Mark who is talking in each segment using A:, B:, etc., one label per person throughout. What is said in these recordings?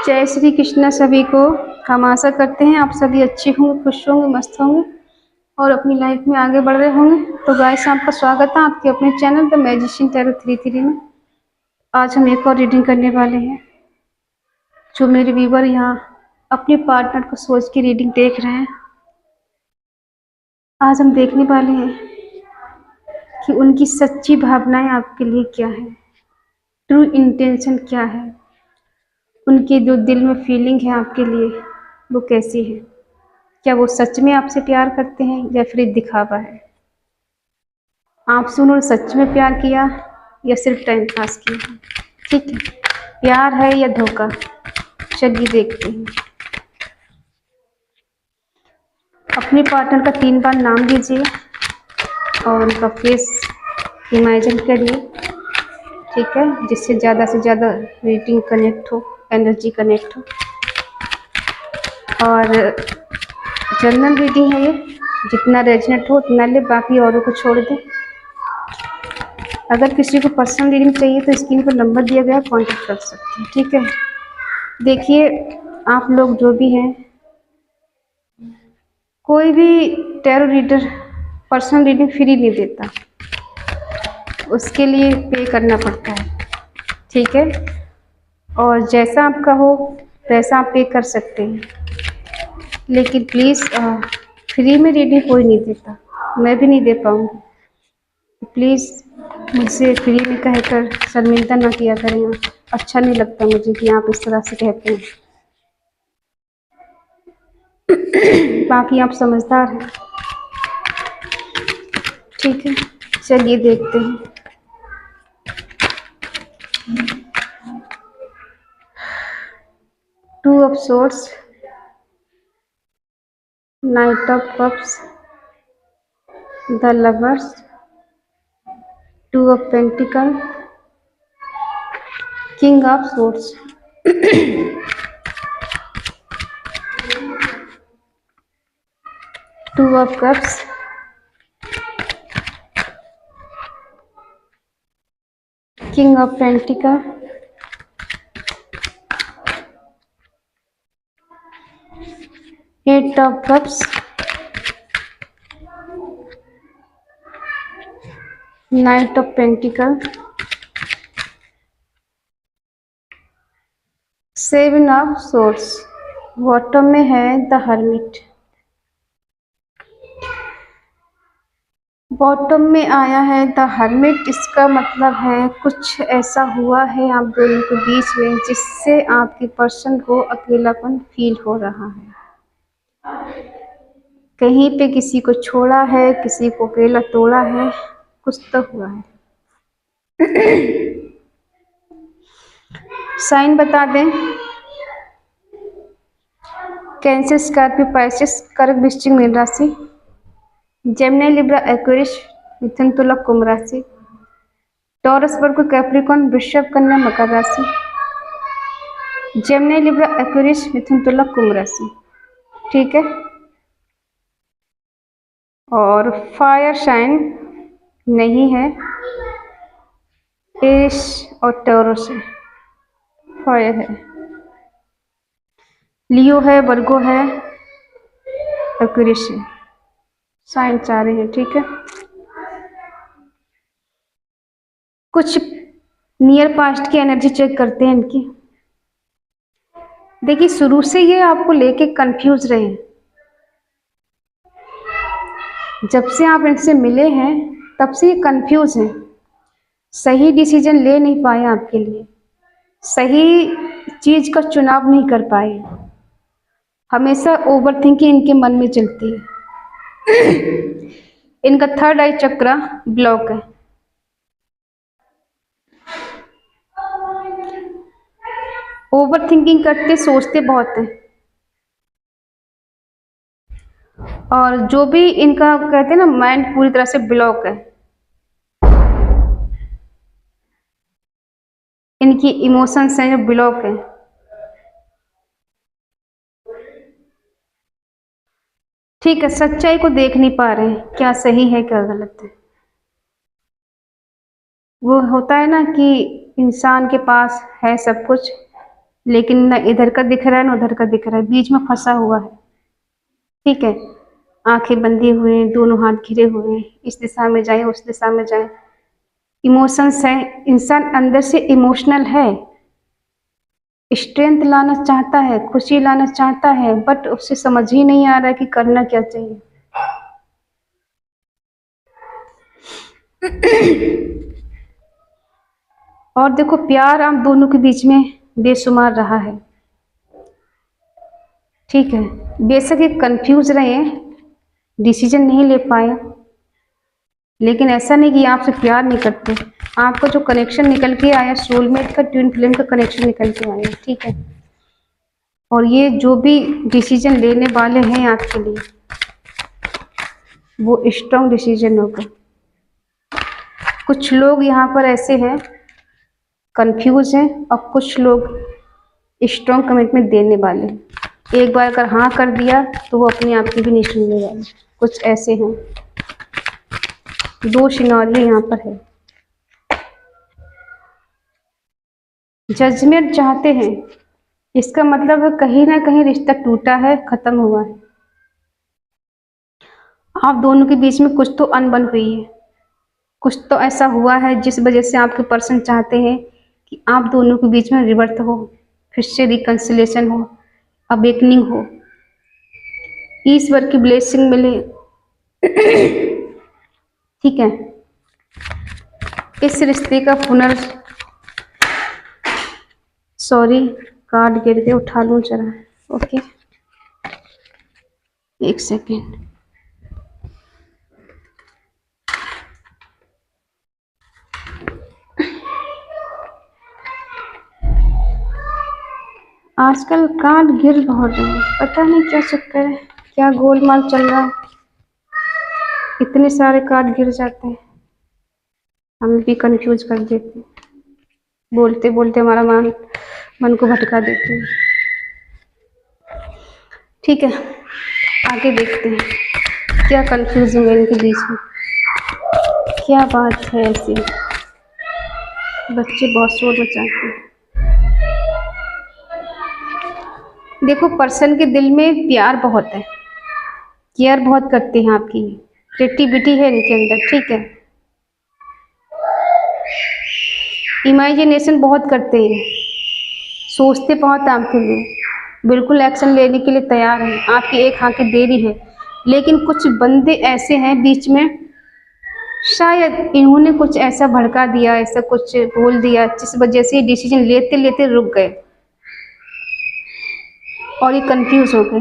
A: जय श्री कृष्ण सभी को। हम आशा करते हैं आप सभी अच्छे होंगे, खुश होंगे, मस्त होंगे और अपनी लाइफ में आगे बढ़ रहे होंगे। तो गाइस, आपका स्वागत है आपके अपने चैनल द मैजिशियन टैरो 33 में। आज हम एक और रीडिंग करने वाले हैं। जो मेरे व्यूवर यहाँ अपने पार्टनर को सोच के रीडिंग देख रहे हैं, आज हम देखने वाले हैं कि उनकी सच्ची भावनाएं आपके लिए क्या है, ट्रू इंटेंशन क्या है, उनके जो दिल में फीलिंग है आपके लिए वो कैसी है। क्या वो सच में आपसे प्यार करते हैं या फिर एक दिखावा है? आपसे उन्होंने सच में प्यार किया या सिर्फ टाइम पास किया? ठीक है, प्यार है या धोखा? चलिए देखते हैं। अपने पार्टनर का 3 बार नाम लीजिए और उनका फेस इमेजिन करिए, ठीक है, जिससे ज़्यादा से ज़्यादा रीडिंग कनेक्ट हो, एनर्जी कनेक्ट हो। और जनरल रीडिंग है ये, जितना रेजनेट हो उतना ले, बाकी औरों को छोड़ दें। अगर किसी को पर्सनल रीडिंग चाहिए तो स्क्रीन पर नंबर दिया गया, कांटेक्ट कर सकते हैं, ठीक है। देखिए, आप लोग जो भी हैं, कोई भी tarot reader personal reading free नहीं देता, उसके लिए पे करना पड़ता है, ठीक है। और जैसा आपका हो वैसा आप पे कर सकते हैं, लेकिन प्लीज़ फ्री में रीडिंग कोई नहीं देता, मैं भी नहीं दे पाऊँगी। प्लीज़ मुझसे फ्री में कहकर शर्मिंदा ना किया करें आप। अच्छा नहीं लगता मुझे कि आप इस तरह से कहते हैं। बाकी आप समझदार हैं, ठीक है। चलिए देखते हैं। Two of swords, knight of cups, the lovers, two of pentacle, king of swords, two of cups, king of pentacle, eight of cups, knight of pentacle, seven of swords. Bottom में है द हर्मिट। बॉटम में आया है the hermit. इसका मतलब है कुछ ऐसा हुआ है आप दोनों के बीच में जिससे आपके पर्सन को अकेलापन फील हो रहा है। कहीं पे किसी को छोड़ा है, किसी को अकेला तोड़ा है, कुछ तो हुआ है। साइन बता दें। कैंसर, स्कॉर्पियो, पाइसेस, कर्क, वृश्चिक, मीन राशि, जेमिनी, लिब्रा, एक्वेरियस, मिथुन, तुला, कुंभ राशि, टॉरस, वर्गो, कैप्रिकॉर्न, वृषभ, कन्या, मकर राशि, जेमिनी, लिब्रा, एक्वेरियस, मिथुन, तुला, कुंभ राशि, ठीक है। और फायर साइन नहीं है, एरिस और टॉरस है, फायर है। लियो है, वर्गो है, एक्वेरियस है, साइन 4 है, ठीक है। कुछ नियर पास्ट की एनर्जी चेक करते हैं इनकी। देखिए, शुरू से ये आपको लेके कंफ्यूज रहे हैं। जब से आप इनसे मिले हैं तब से ये कंफ्यूज हैं, सही डिसीजन ले नहीं पाए, आपके लिए सही चीज का चुनाव नहीं कर पाए। हमेशा ओवर थिंकिंग इनके मन में चलती है। इनका थर्ड आई चक्रा ब्लॉक है। ओवर थिंकिंग करते, सोचते बहुत हैं। और जो भी इनका कहते हैं ना, माइंड पूरी तरह से ब्लॉक है। इनकी इमोशंस हैं जो ब्लॉक है। ठीक है, सच्चाई को देख नहीं पा रहे हैं, क्या सही है क्या गलत है। वो होता है ना कि इंसान के पास है सब कुछ, लेकिन ना इधर का दिख रहा है ना उधर का दिख रहा है, बीच में फंसा हुआ है। ठीक है, आंखें बंधी हुए हैं, दोनों हाथ घिरे हुए हैं, इस दिशा में जाए उस दिशा में जाए। इमोशंस है, इंसान अंदर से इमोशनल है, स्ट्रेंथ लाना चाहता है, खुशी लाना चाहता है, बट उसे समझ ही नहीं आ रहा है कि करना क्या चाहिए। और देखो, प्यार आप दोनों के बीच में बेशुमार रहा है। ठीक है, बेशक ये कंफ्यूज रहे, डिसीजन नहीं ले पाए, लेकिन ऐसा नहीं कि आपसे प्यार नहीं करते। आपका जो कनेक्शन निकल के आया, सोलमेट का, ट्विन फ्लेम का कनेक्शन निकल के आया। ठीक है, और ये जो भी डिसीजन लेने वाले हैं आपके लिए, वो स्ट्रॉन्ग डिसीजन होगा। कुछ लोग यहाँ पर ऐसे हैं, कंफ्यूज हैं, और कुछ लोग स्ट्रॉन्ग कमिटमेंट देने वाले हैं। एक बार अगर हाँ कर दिया तो वो अपने आप की भी नहीं सुनने वाले। कुछ ऐसे हैं, दो सिनारियो यहाँ पर है। जजमेंट चाहते हैं, इसका मतलब है कहीं ना कहीं रिश्ता टूटा है, खत्म हुआ है। आप दोनों के बीच में कुछ तो अनबन हुई है, कुछ तो ऐसा हुआ है जिस वजह से आपके पर्सन चाहते हैं कि आप दोनों के बीच में रिवर्ट हो, फिर से रिकंसिलेशन हो, अवेकनिंग हो, ईश्वर की ब्लेसिंग मिले। ठीक है, इस रिश्ते का सॉरी, कार्ड गिर के उठा लूं जरा। ओके, एक सेकेंड। आजकल कार्ड गिर बहुत रहे हैं, पता नहीं क्या चक्कर है, क्या गोलमाल चल रहा है, इतने सारे कार्ड गिर जाते हैं, हमें भी कंफ्यूज कर देते हैं, बोलते बोलते हमारा मन को भटका देते हैं। ठीक है, आगे देखते हैं क्या कंफ्यूजन है इनके बीच में, क्या बात है ऐसी। बच्चे बहुत शोर मचाते हैं। देखो, पर्सन के दिल में प्यार बहुत है, केयर बहुत करते हैं आपकी, क्रिएटिविटी है इनके अंदर। ठीक है, इमेजिनेशन बहुत करते हैं, सोचते बहुत हैं आपके लिए, बिल्कुल एक्शन लेने के लिए तैयार हैं, आपकी एक हाँ की देरी है। लेकिन कुछ बंदे ऐसे हैं बीच में, शायद इन्होंने कुछ ऐसा भड़का दिया, ऐसा कुछ बोल दिया जिस वजह से डिसीजन लेते लेते रुक गए और ये कंफ्यूज हो गए।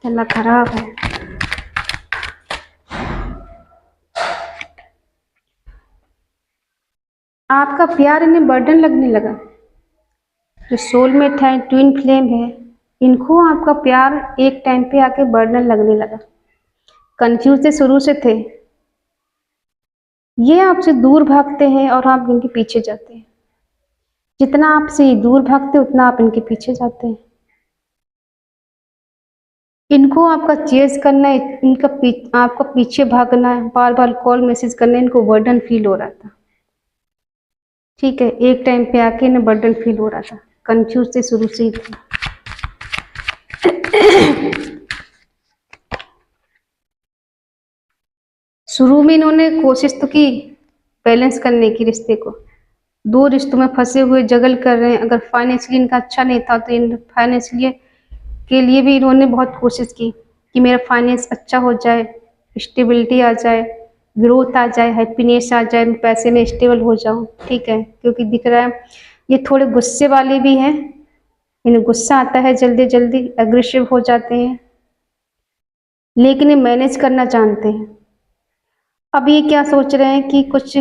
A: चला खराब है। आपका प्यार इन्हें बर्डन लगने लगा। जो सोलमेट है, ट्विन फ्लेम है, इनको आपका प्यार एक टाइम पे आके बर्डन लगने लगा। कंफ्यूज से शुरू से थे, ये आपसे दूर भागते हैं और आप इनके पीछे जाते हैं। जितना आपसे ये दूर भागते उतना आप इनके पीछे जाते हैं। इनको आपका चेज करना है, आपका पीछे भागना है, बार बार कॉल मैसेज करना है, इनको बर्डन फील हो रहा था। ठीक है, एक टाइम पे आके इन्हें बर्डन फील हो रहा था, कंफ्यूज से शुरू से ही थे। शुरू में इन्होंने कोशिश तो की बैलेंस करने की रिश्ते को, दो रिश्तों में फंसे हुए जगल कर रहे हैं। अगर फाइनेंशियली इनका अच्छा नहीं था तो इन फाइनेंशियली के लिए भी इन्होंने बहुत कोशिश की कि मेरा फाइनेंस अच्छा हो जाए, स्टेबिलिटी आ जाए, ग्रोथ आ जाए, हैप्पीनेस आ जाए, मैं पैसे में स्टेबल हो जाऊं। ठीक है, क्योंकि दिख रहा है ये थोड़े गुस्से वाले भी हैं, इन्हें गुस्सा आता है, जल्दी जल्दी एग्रेसिव हो जाते हैं, लेकिन ये मैनेज करना जानते हैं। अब ये क्या सोच रहे हैं कि कुछ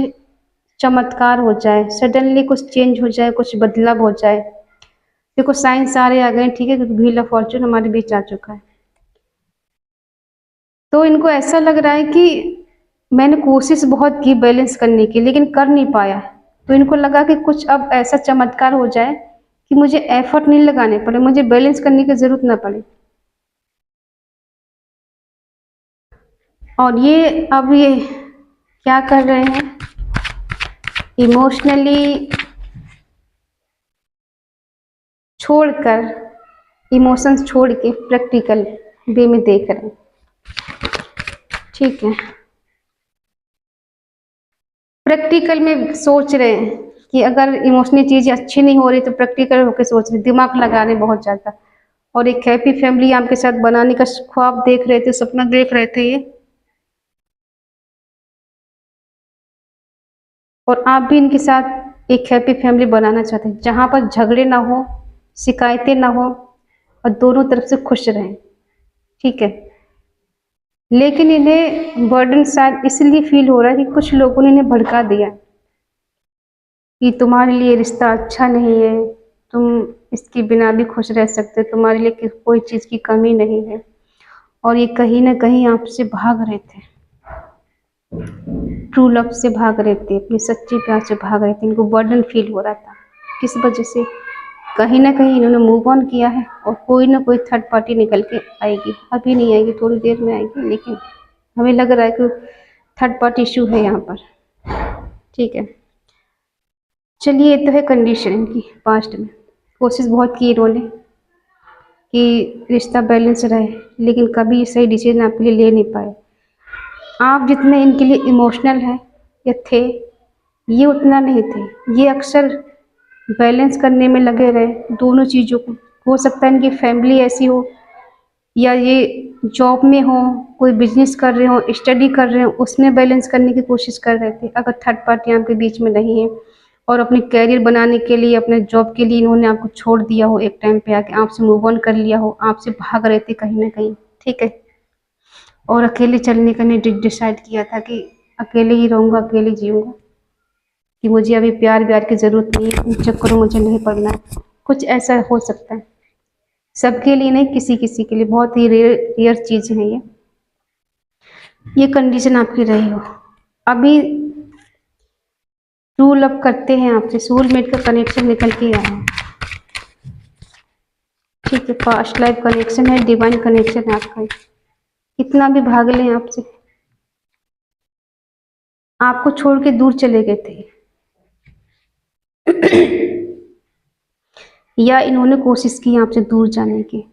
A: चमत्कार हो जाए, सडनली कुछ चेंज हो जाए, कुछ बदलाव हो जाए। देखो, साइन सारे आ गए। ठीक है, क्योंकि व्हील ऑफ फॉर्चून हमारे बीच आ चुका है। तो इनको ऐसा लग रहा है कि मैंने कोशिश बहुत की बैलेंस करने की, लेकिन कर नहीं पाया। तो इनको लगा कि कुछ अब ऐसा चमत्कार हो जाए कि मुझे एफर्ट नहीं लगाने पड़े, मुझे बैलेंस करने की जरूरत ना पड़े। और ये अब ये क्या कर रहे हैं, इमोशनली छोड़कर, इमोशंस छोड़ के प्रैक्टिकल वे में देख रहे हैं। ठीक है, प्रैक्टिकल में सोच रहे हैं कि अगर इमोशनल चीज़ें अच्छी नहीं हो रही तो प्रैक्टिकल होकर सोच रहे, दिमाग लगा रहे बहुत ज़्यादा। और एक हैप्पी फैमिली आपके साथ बनाने का ख्वाब देख रहे थे, सपना देख रहे थे ये, और आप भी इनके साथ एक हैप्पी फैमिली बनाना चाहते हैं जहाँ पर झगड़े ना हो, शिकायतें ना हो और दोनों तरफ से खुश रहें। ठीक है, लेकिन इन्हें बर्डन शायद इसलिए फील हो रहा है कि कुछ लोगों ने इन्हें भड़का दिया कि तुम्हारे लिए रिश्ता अच्छा नहीं है, तुम इसके बिना भी खुश रह सकते हो, तुम्हारे लिए कोई चीज़ की कमी नहीं है। और ये कहीं ना कहीं आपसे भाग रहे थे, ट्रू लव से भाग रहे थे, अपनी सच्ची प्यार से भाग रहे थे। इनको बर्डन फील हो रहा था, किस वजह से? कहीं ना कहीं इन्होंने मूव ऑन किया है और कोई ना कोई थर्ड पार्टी निकल के आएगी। अभी नहीं आएगी, थोड़ी देर में आएगी, लेकिन हमें लग रहा है कि थर्ड पार्टी इशू है यहाँ पर। ठीक है, चलिए, ये तो है कंडीशन इनकी। पास्ट में कोशिश बहुत की इन्होंने कि रिश्ता बैलेंस रहे, लेकिन कभी सही डिसीजन आपके लिए ले नहीं पाए। आप जितने इनके लिए इमोशनल हैं या थे, ये उतना नहीं थे। ये अक्सर बैलेंस करने में लगे रहे दोनों चीज़ों को। हो सकता है इनकी फैमिली ऐसी हो, या ये जॉब में हो, कोई बिजनेस कर रहे हो, स्टडी कर रहे हो, उसमें बैलेंस करने की कोशिश कर रहे थे। अगर थर्ड पार्टी आपके बीच में नहीं है और अपने कैरियर बनाने के लिए, अपने जॉब के लिए इन्होंने आपको छोड़ दिया हो, एक टाइम पे आके आपसे मूव ऑन कर लिया हो, आपसे भाग रहे थे कहीं ना कहीं। ठीक है, और अकेले चलने का नहीं डिसाइड किया था कि अकेले ही रहूँगा, अकेले जीऊँगा, कि मुझे अभी प्यार व्यार की ज़रूरत नहीं है, इन चक्करों मुझे नहीं पड़ना है। कुछ ऐसा हो सकता है, सबके लिए नहीं, किसी किसी के लिए। बहुत ही रेयर चीज़ है ये कंडीशन आपकी रही हो। अभी ट्रू लव करते हैं आपसे, सोलमेट का कनेक्शन निकल के आया है। ठीक है, पास्ट लाइफ कनेक्शन है, डिवाइन कनेक्शन है आपका। कितना भी भाग लें आपसे, आपको छोड़ के दूर चले गए थे या इन्होंने कोशिश की आपसे दूर जाने की,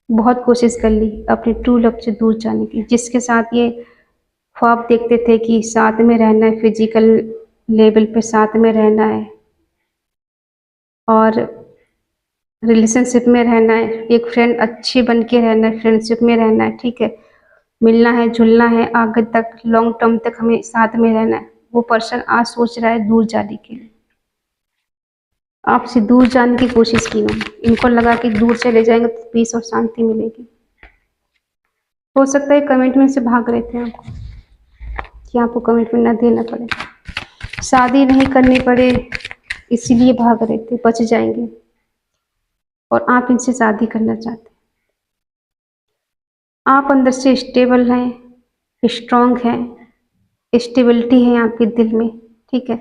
A: बहुत कोशिश कर ली अपने ट्रू लव से दूर जाने की, जिसके साथ ये ख्वाब देखते थे कि साथ में रहना है, फिजिकल लेवल पे साथ में रहना है और रिलेशनशिप में रहना है, एक फ्रेंड अच्छे बन के रहना है, फ्रेंडशिप में रहना है। ठीक है, मिलना है, जुलना है, आगे तक लॉन्ग टर्म तक हमें साथ में रहना है। वो पर्सन आज सोच रहा है दूर जाने के लिए, आपसे दूर जाने की कोशिश की मैंने। इनको लगा कि दूर चले जाएंगे तो पीस और शांति मिलेगी। हो सकता है कमिटमेंट से भाग रहे थे आपको, कि आपको कमिटमेंट ना देना पड़े, शादी नहीं करनी पड़े, इसीलिए भाग रहे थे, बच जाएंगे। और आप इनसे शादी करना चाहते हैं। आप अंदर से स्टेबल हैं, स्ट्रांग हैं, स्टेबिलिटी है आपके दिल में। ठीक है,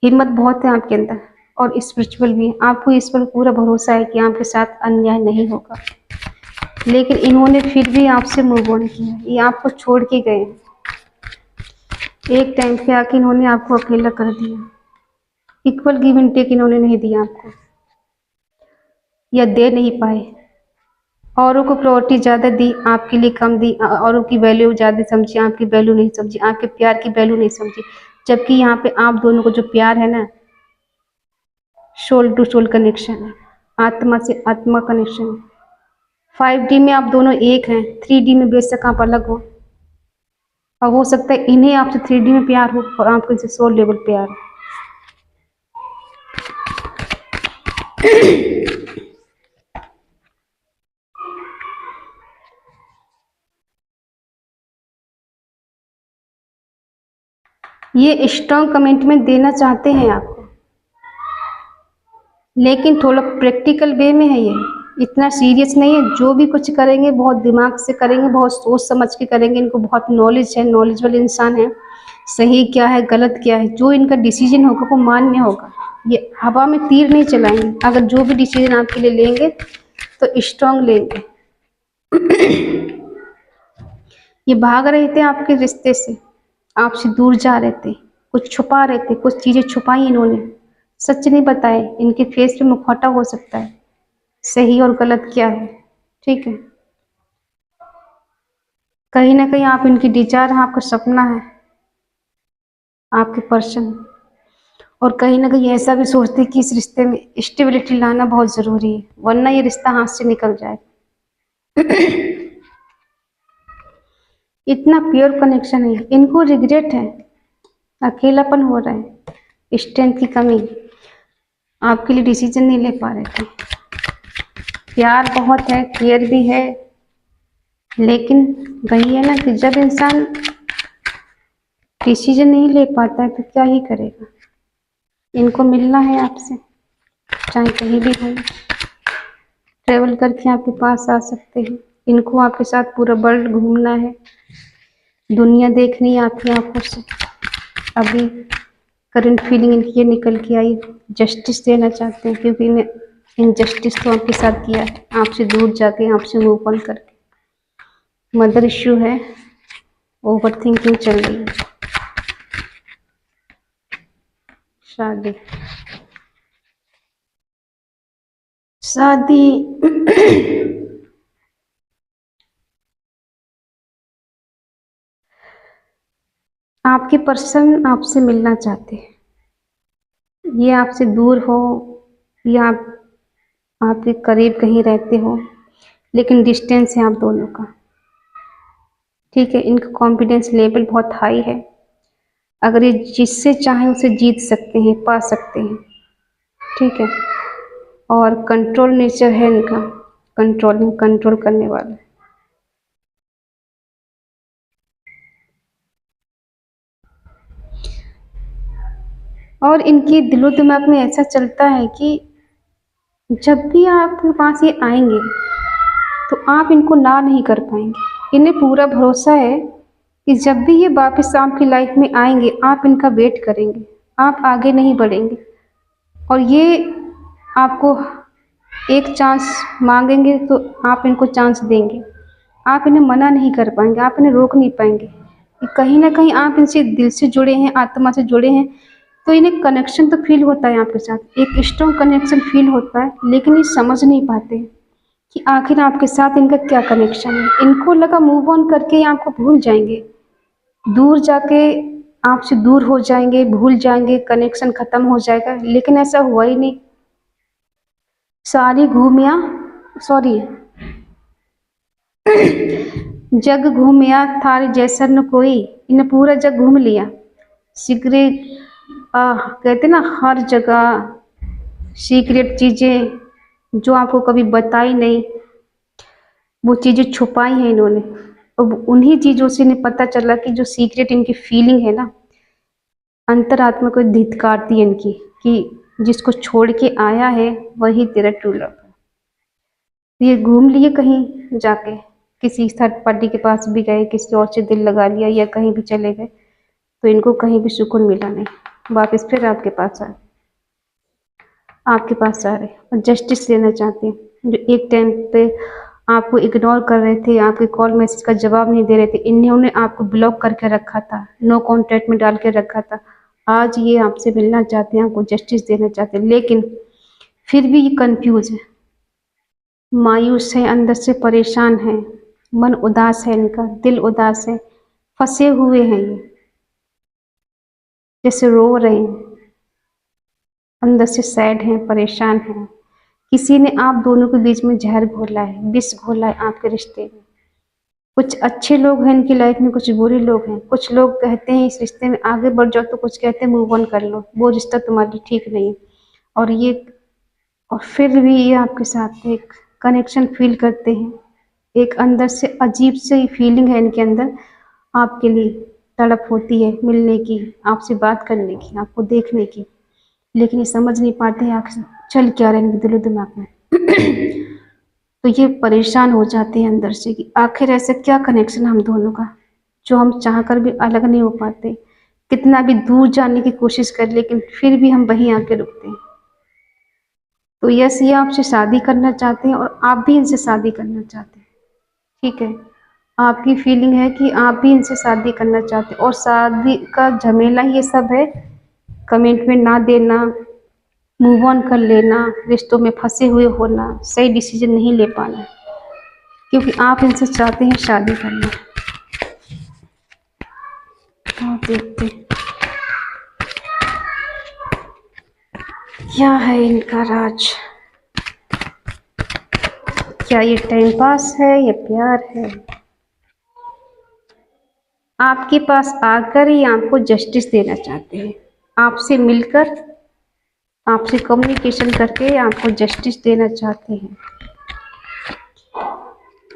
A: हिम्मत बहुत है आपके अंदर और स्पिरिचुअल भी है। आपको इस पर पूरा भरोसा है कि आपके साथ अन्याय नहीं होगा, लेकिन इन्होंने फिर भी आपसे मूव ऑन किया। ये आपको छोड़ के गए, एक टाइम पे आके इन्होंने आपको अकेला कर दिया। इक्वल गिव एंड टेक इन्होंने नहीं दिया आपको, या दे नहीं पाए। औरों को प्रायोरिटी ज़्यादा दी, आपके लिए कम दी। औरों की वैल्यू ज़्यादा समझी, आपकी वैल्यू नहीं समझी, आपके प्यार की वैल्यू नहीं समझी। जबकि यहाँ पे आप दोनों को जो प्यार है ना, सोल टू सोल कनेक्शन है, आत्मा से आत्मा कनेक्शन है। 5D में आप दोनों एक हैं, 3D में बेशक आप अलग हो, और हो सकता है इन्हें आपसे 3D में प्यार हो और आपको इनसे सोल लेवल प्यार हो। ये स्ट्रॉन्ग कमिटमेंट देना चाहते हैं आपको, लेकिन थोड़ा प्रैक्टिकल वे में है। ये इतना सीरियस नहीं है। जो भी कुछ करेंगे बहुत दिमाग से करेंगे, बहुत सोच समझ के करेंगे। इनको बहुत नॉलेज है, नॉलेजेबल इंसान है, सही क्या है गलत क्या है, जो इनका डिसीजन होगा वो मान्य होगा। ये हवा में तीर नहीं चलाएंगे। अगर जो भी डिसीजन आपके लिए लेंगे तो स्ट्रॉन्ग लेंगे। ये भाग रहे थे आपके रिश्ते से, आपसे दूर जा रहे थे, कुछ छुपा रहे थे, कुछ चीज़ें छुपाई इन्होंने, सच नहीं बताए। इनके फेस पे मुखौटा हो सकता है, सही और गलत क्या है, ठीक है। कहीं ना कहीं आप इनकी डिजायर है, आपका सपना है आपके पर्सन, और कहीं ना कहीं ऐसा भी सोचते हैं कि इस रिश्ते में स्टेबिलिटी लाना बहुत ज़रूरी है, वरना ये रिश्ता हाथ से निकल जाए। इतना प्योर कनेक्शन है, इनको रिग्रेट है, अकेलापन हो रहा है, स्ट्रेंथ की कमी, आपके लिए डिसीजन नहीं ले पा रहे थे। प्यार बहुत है, केयर भी है, लेकिन वही है ना कि जब इंसान डिसीजन नहीं ले पाता है तो क्या ही करेगा। इनको मिलना है आपसे, चाहे कहीं भी हो, ट्रेवल करके आपके पास आ सकते हैं। इनको आपके साथ पूरा वर्ल्ड घूमना है, दुनिया देखनी है आपकी आंखों से। अभी करंट फीलिंग इनकी ये निकल के आई, जस्टिस देना चाहते हैं, क्योंकि इन्हें इनजस्टिस तो आपके साथ किया है, आपसे दूर जाके, आपसे मूव ऑन करके। मदर इश्यू है, ओवर थिंकिंग चल रही है, शादी शादी आपके पर्सन आपसे मिलना चाहते हैं, ये आपसे दूर हो या आप आपके करीब कहीं रहते हो, लेकिन डिस्टेंस है आप दोनों का, ठीक है। इनका कॉन्फिडेंस लेवल बहुत हाई है, अगर ये जिससे चाहें उसे जीत सकते हैं, पा सकते हैं, ठीक है। और कंट्रोल नेचर है इनका, कंट्रोलिंग, कंट्रोल करने वाला। और इनके दिलो दिमाग में ऐसा चलता है कि जब भी आपके पास ये आएंगे तो आप इनको ना नहीं कर पाएंगे। इन्हें पूरा भरोसा है कि जब भी ये वापस आपकी लाइफ में आएंगे आप इनका वेट करेंगे, आप आगे नहीं बढ़ेंगे, और ये आपको एक चांस मांगेंगे तो आप इनको चांस देंगे, आप इन्हें मना नहीं कर पाएंगे, आप इन्हें रोक नहीं पाएंगे। कहीं ना कहीं आप इनसे दिल से जुड़े हैं, आत्मा से जुड़े हैं, तो इन्हें कनेक्शन तो फील होता है आपके साथ, एक स्ट्रॉन्ग कनेक्शन फील होता है, लेकिन ये समझ नहीं पाते कि आखिर आपके साथ इनका क्या कनेक्शन है। इनको लगा मूव ऑन करके ये आपको भूल जाएंगे, दूर जाके आपसे दूर हो जाएंगे, भूल जाएंगे, कनेक्शन खत्म हो जाएगा, लेकिन ऐसा हुआ ही नहीं। सारी घूमिया सॉरी जग घूमिया थारे जैसा न कोई, इन्हें पूरा जग घूम लिया। सीक्रेट कहते ना, हर जगह सीक्रेट चीज़ें जो आपको कभी बताई नहीं, वो चीज़ें छुपाई हैं इन्होंने। अब उन्हीं चीज़ों से इन्हें पता चला कि जो सीक्रेट इनकी फीलिंग है ना, अंतरात्मा को धिक्कारती है इनकी, कि जिसको छोड़ के आया है वही तेरा ट्रू लव है। ये घूम लिए कहीं जाके, किसी थर्ड पार्टी के पास भी गए, किसी और से दिल लगा लिया, या कहीं भी चले गए, तो इनको कहीं भी सुकून मिला नहीं। वापस फिर आपके पास आ रहे और जस्टिस लेना चाहते हैं। जो एक टाइम पे आपको इग्नोर कर रहे थे, आपके कॉल मैसेज का जवाब नहीं दे रहे थे, इन्होंने आपको ब्लॉक करके रखा था, नो कॉन्टैक्ट में डाल के रखा था, आज ये आपसे मिलना चाहते हैं, आपको जस्टिस देना चाहते हैं, लेकिन फिर भी ये कंफ्यूज है, मायूस है, अंदर से परेशान है, मन उदास है, इनका दिल उदास है, फंसे हुए हैं ये, जैसे रो रहे हैं, अंदर से सैड हैं, परेशान हैं। किसी ने आप दोनों के बीच में जहर घोला है, विष घोला है आपके रिश्ते में। कुछ अच्छे लोग हैं इनकी लाइफ में, कुछ बुरे लोग हैं। कुछ लोग कहते हैं इस रिश्ते में आगे बढ़ जाओ, तो कुछ कहते हैं मूव ऑन कर लो, वो रिश्ता तुम्हारे लिए ठीक नहीं है। और फिर भी ये आपके साथ एक कनेक्शन फील करते हैं, एक अंदर से अजीब सी फीलिंग है इनके अंदर, आपके लिए तड़प होती है मिलने की, आपसे बात करने की, आपको देखने की, लेकिन ये समझ नहीं पाते हैं आखिर चल क्या रहा है इनके दिलो दिमाग में। तो ये परेशान हो जाते हैं अंदर से कि आखिर ऐसा क्या कनेक्शन हम दोनों का, जो हम चाह कर भी अलग नहीं हो पाते, कितना भी दूर जाने की कोशिश कर लेकिन फिर भी हम वहीं आके रुकते हैं। तो यस, ये आपसे शादी करना चाहते हैं और आप भी इनसे शादी करना चाहते हैं, ठीक है। आपकी फीलिंग है कि आप भी इनसे शादी करना चाहते हो और शादी का झमेला ये सब है, कमिटमेंट ना देना, मूव ऑन कर लेना, रिश्तों में फंसे हुए होना, सही डिसीजन नहीं ले पाना, क्योंकि आप इनसे चाहते हैं शादी करना। आप देखते हैं क्या है इनका राज। क्या ये टाइम पास है या प्यार है? आपके पास आकर ही आपको जस्टिस देना चाहते हैं, आपसे मिलकर, आपसे कम्युनिकेशन करके आपको जस्टिस देना चाहते हैं।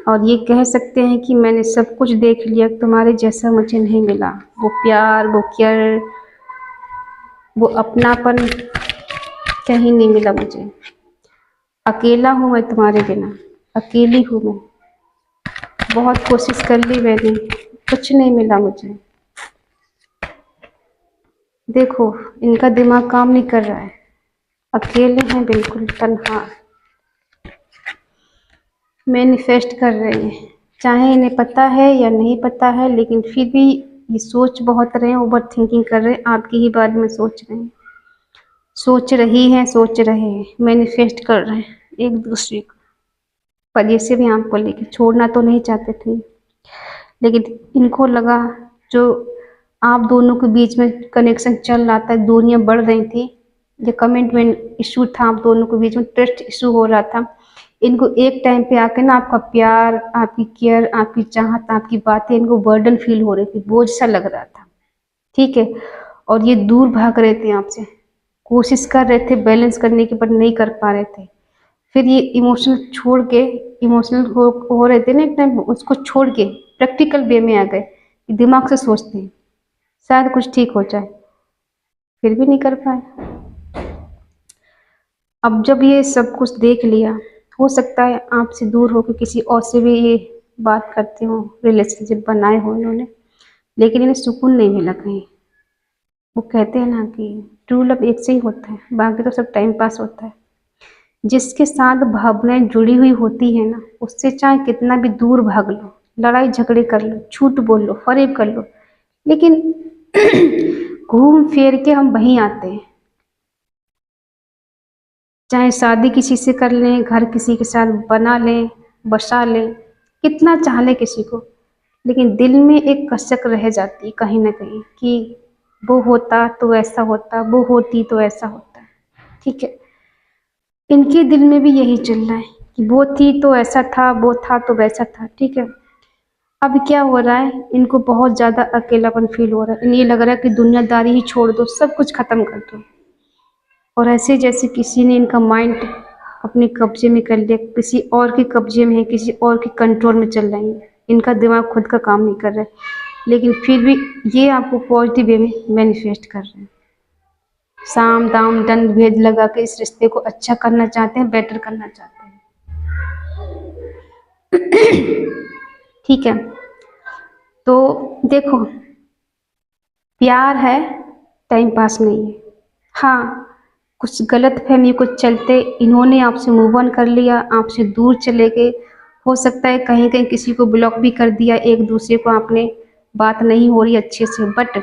A: और ये कह सकते हैं कि मैंने सब कुछ देख लिया, तुम्हारे जैसा मुझे नहीं मिला। वो प्यार, वो केयर, वो अपनापन कहीं नहीं मिला मुझे। अकेला हूँ मैं तुम्हारे बिना, अकेली हूँ मैं। बहुत कोशिश कर ली मैंने, कुछ नहीं मिला मुझे। देखो इनका दिमाग काम नहीं कर रहा है, अकेले हैं, बिल्कुल तन्हा, मैनिफेस्ट कर रहे हैं। चाहे इन्हें पता है या नहीं पता है, लेकिन फिर भी ये सोच बहुत रहे हैं, ओवर थिंकिंग कर रहे हैं, आपके ही बारे में सोच रहे हैं, सोच रही हैं, सोच रहे हैं, मैनिफेस्ट कर रहे हैं एक दूसरे को। पर ये से भी आपको लेके छोड़ना तो नहीं चाहते थे, लेकिन इनको लगा जो आप दोनों के बीच में कनेक्शन चल रहा था, दूरियां बढ़ रही थी, जो कमिटमेंट इशू था आप दोनों के बीच में, ट्रस्ट इशू हो रहा था, इनको एक टाइम पे आके ना आपका प्यार, आपकी केयर, आपकी चाहत, आपकी बातें इनको बर्डन फील हो रही थी, बोझ सा लग रहा था। ठीक है, और ये दूर भाग रहे थे आपसे, कोशिश कर रहे थे बैलेंस करने की, पर नहीं कर पा रहे थे। फिर ये इमोशनल छोड़ के, इमोशनल हो रहे थे ना एक टाइम, उसको छोड़ के प्रैक्टिकल वे में आ गए, दिमाग से सोचते हैं शायद कुछ ठीक हो जाए, फिर भी नहीं कर पाए। अब जब ये सब कुछ देख लिया, हो सकता है आपसे दूर होकर किसी और से भी ये बात करते हो, रिलेशनशिप बनाए हो इन्होंने, लेकिन इन्हें सुकून नहीं मिला कहीं। वो कहते हैं ना कि ट्रू लव एक से ही होता है, बाकी तो सब टाइम पास होता है। जिसके साथ भावनाएं जुड़ी हुई होती है ना, उससे चाहे कितना भी दूर भाग लो, लड़ाई झगड़े कर लो, झूठ बोल लो, फरेब कर लो, लेकिन घूम फिर के हम वहीं आते हैं। चाहे शादी किसी से कर लें, घर किसी के साथ बना लें, बसा लें, कितना चाह लें किसी को, लेकिन दिल में एक कसक रह जाती है कहीं ना कहीं कि वो होता तो ऐसा होता, वो होती तो ऐसा होता। ठीक है, इनके दिल में भी यही चल रहा है कि वो थी तो ऐसा था, वो था तो वैसा था। ठीक है, अब क्या हो रहा है, इनको बहुत ज़्यादा अकेलापन फील हो रहा है, इन्हें लग रहा है कि दुनियादारी ही छोड़ दो, सब कुछ खत्म कर दो, और ऐसे जैसे किसी ने इनका माइंड अपने कब्जे में कर लिया, किसी और के कब्जे में है, किसी और के कंट्रोल में चल रही है, इनका दिमाग खुद का काम नहीं कर रहा है, लेकिन फिर भी ये आपको पॉजिटिव वे में मैनिफेस्ट कर रहे हैं। साम दाम दंड भेद लगा के इस रिश्ते को अच्छा करना चाहते हैं, बेटर करना चाहते हैं। ठीक है, तो देखो प्यार है, टाइम पास नहीं है। हाँ, कुछ गलत फहमी को चलते इन्होंने आपसे मूव ऑन कर लिया, आपसे दूर चले गए, हो सकता है कहीं कहीं किसी को ब्लॉक भी कर दिया, एक दूसरे को आपने, बात नहीं हो रही अच्छे से, बट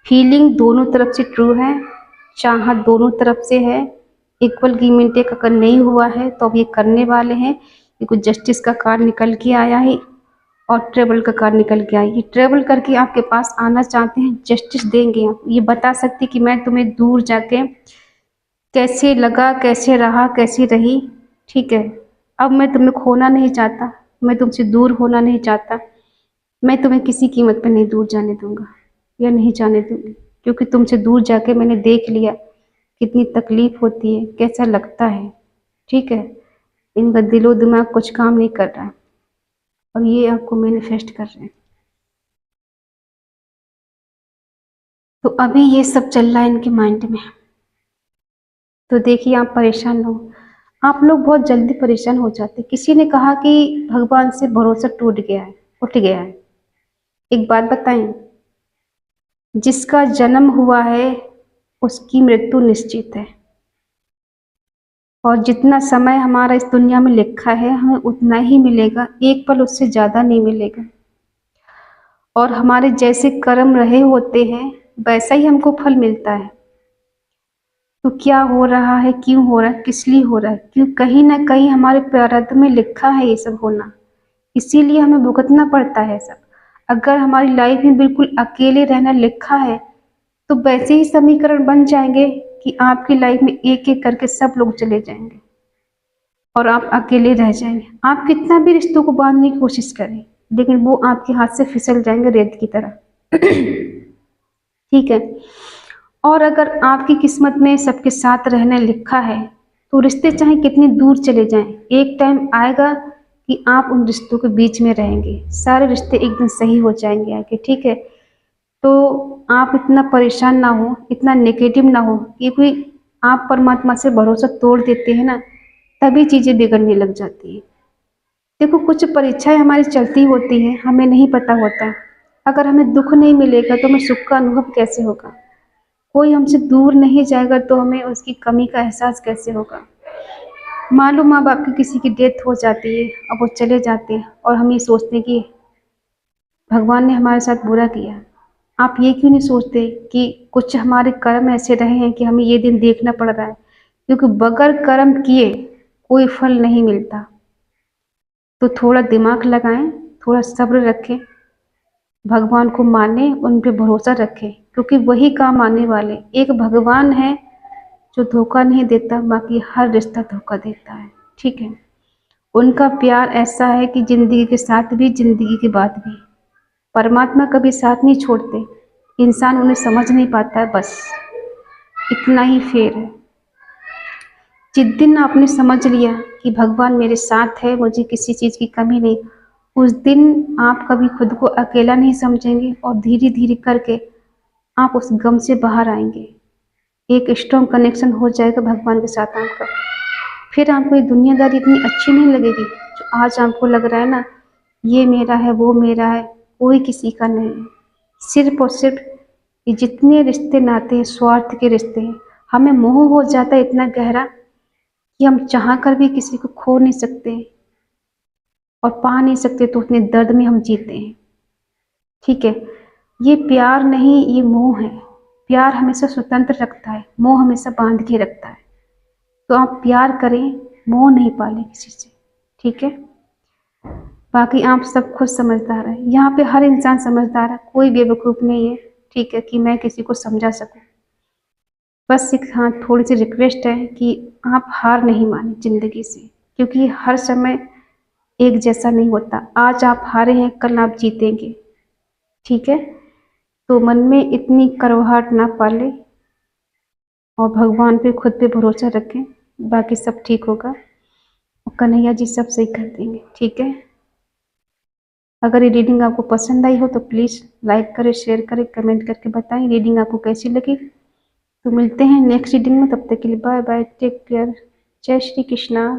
A: फीलिंग दोनों तरफ से ट्रू है, चाहत दोनों तरफ से है, इक्वल गिव एंड टेक अगर नहीं हुआ है तो अब ये करने वाले हैं। ये कुछ जस्टिस का कार्ड निकल के आया है और ट्रेवल का कार्ड निकल के आई, ये ट्रेवल करके आपके पास आना चाहते हैं, जस्टिस देंगे आप। ये बता सकते कि मैं तुम्हें दूर जाके कैसे लगा, कैसे रहा, कैसी रही। ठीक है, अब मैं तुम्हें खोना नहीं चाहता, मैं तुमसे दूर होना नहीं चाहता, मैं तुम्हें किसी कीमत पर नहीं दूर जाने दूंगा या नहीं जाने दूंगी, क्योंकि तुमसे दूर जाके मैंने देख लिया कितनी तकलीफ होती है, कैसा लगता है। ठीक है, इनका दिलो दिमाग कुछ काम नहीं कर रहा है और ये आपको मैनिफेस्ट कर रहे हैं। तो अभी ये सब चल रहा है इनके माइंड में। तो देखिए आप परेशान हो, आप लोग बहुत जल्दी परेशान हो जाते। किसी ने कहा कि भगवान से भरोसा टूट गया है, उठ गया है। एक बात बताएं, जिसका जन्म हुआ है उसकी मृत्यु निश्चित है। और जितना समय हमारा इस दुनिया में लिखा है हमें उतना ही मिलेगा, एक पल उससे ज़्यादा नहीं मिलेगा। और हमारे जैसे कर्म रहे होते हैं वैसा ही हमको फल मिलता है। तो क्या हो रहा है, क्यों हो रहा है, किस लिए हो रहा है, क्यों, कहीं ना कहीं हमारे प्रारब्ध में लिखा है ये सब होना, इसीलिए हमें भुगतना पड़ता है सब। अगर हमारी लाइफ में बिल्कुल अकेले रहना लिखा है तो वैसे ही समीकरण बन जाएंगे कि आपकी लाइफ में एक एक करके सब लोग चले जाएंगे और आप अकेले रह जाएंगे। आप कितना भी रिश्तों को बांधने की कोशिश करें लेकिन वो आपके हाथ से फिसल जाएंगे रेत की तरह। ठीक है। और अगर आपकी किस्मत में सबके साथ रहना लिखा है तो रिश्ते चाहे कितनी दूर चले जाएं, एक टाइम आएगा कि आप उन रिश्तों के बीच में रहेंगे, सारे रिश्ते एक दिन सही हो जाएंगे आगे। ठीक है। तो आप इतना परेशान ना हो, इतना नेगेटिव ना हो, क्योंकि आप परमात्मा से भरोसा तोड़ देते हैं ना तभी चीज़ें बिगड़ने लग जाती है। देखो कुछ परीक्षाएं हमारी चलती होती हैं, हमें नहीं पता होता। अगर हमें दुख नहीं मिलेगा तो हमें सुख का अनुभव कैसे होगा? कोई हमसे दूर नहीं जाएगा तो हमें उसकी कमी का एहसास कैसे होगा? मान लो माँ बाप की किसी की डेथ हो जाती है, अब वो चले जाते हैं और हम ये सोचते हैं कि भगवान ने हमारे साथ बुरा किया। आप ये क्यों नहीं सोचते कि कुछ हमारे कर्म ऐसे रहे हैं कि हमें ये दिन देखना पड़ रहा है, क्योंकि बगैर कर्म किए कोई फल नहीं मिलता। तो थोड़ा दिमाग लगाएं, थोड़ा सब्र रखें, भगवान को माने, उन पे भरोसा रखें, क्योंकि वही काम आने वाले। एक भगवान है जो धोखा नहीं देता, बाकी हर रिश्ता धोखा देता है। ठीक है। उनका प्यार ऐसा है कि जिंदगी के साथ भी, जिंदगी के बाद भी। परमात्मा कभी साथ नहीं छोड़ते, इंसान उन्हें समझ नहीं पाता है, बस इतना ही फेर है। जिस दिन आपने समझ लिया कि भगवान मेरे साथ है, मुझे किसी चीज़ की कमी नहीं, उस दिन आप कभी खुद को अकेला नहीं समझेंगे और धीरे धीरे करके आप उस गम से बाहर आएंगे। एक स्ट्रॉन्ग कनेक्शन हो जाएगा भगवान के साथ आपका। फिर आपको ये दुनियादारी इतनी अच्छी नहीं लगेगी जो आज आपको लग रहा है ना, ये मेरा है, वो मेरा है, कोई किसी का नहीं है। सिर्फ और सिर्फ ये जितने रिश्ते नाते हैं स्वार्थ के रिश्ते हैं, हमें मोह हो जाता है इतना गहरा कि हम चाह कर भी किसी को खो नहीं सकते और पा नहीं सकते, तो उतने दर्द में हम जीते हैं। ठीक है। ये प्यार नहीं, ये मोह है। प्यार हमेशा स्वतंत्र रखता है, मोह हमेशा बांध के रखता है। तो आप प्यार करें, मोह नहीं पालें किसी से। ठीक है। बाकी आप सब खुद समझदार हैं, यहाँ पे हर इंसान समझदार है, कोई बेवकूफ़ नहीं है। ठीक है कि मैं किसी को समझा सकूं। बस एक हाँ थोड़ी सी रिक्वेस्ट है कि आप हार नहीं माने ज़िंदगी से, क्योंकि हर समय एक जैसा नहीं होता। आज आप हारे हैं, कल आप जीतेंगे। ठीक है। तो मन में इतनी कड़वाहट ना पाले और भगवान पे, खुद पे भरोसा रखें, बाकी सब ठीक होगा और कन्हैया जी सब सही कर देंगे। ठीक है। अगर ये रीडिंग आपको पसंद आई हो तो प्लीज़ लाइक करें, शेयर करें, कमेंट करके बताएं रीडिंग आपको कैसी लगी। तो मिलते हैं नेक्स्ट रीडिंग में, तब तक के लिए बाय बाय, टेक केयर, जय श्री कृष्णा।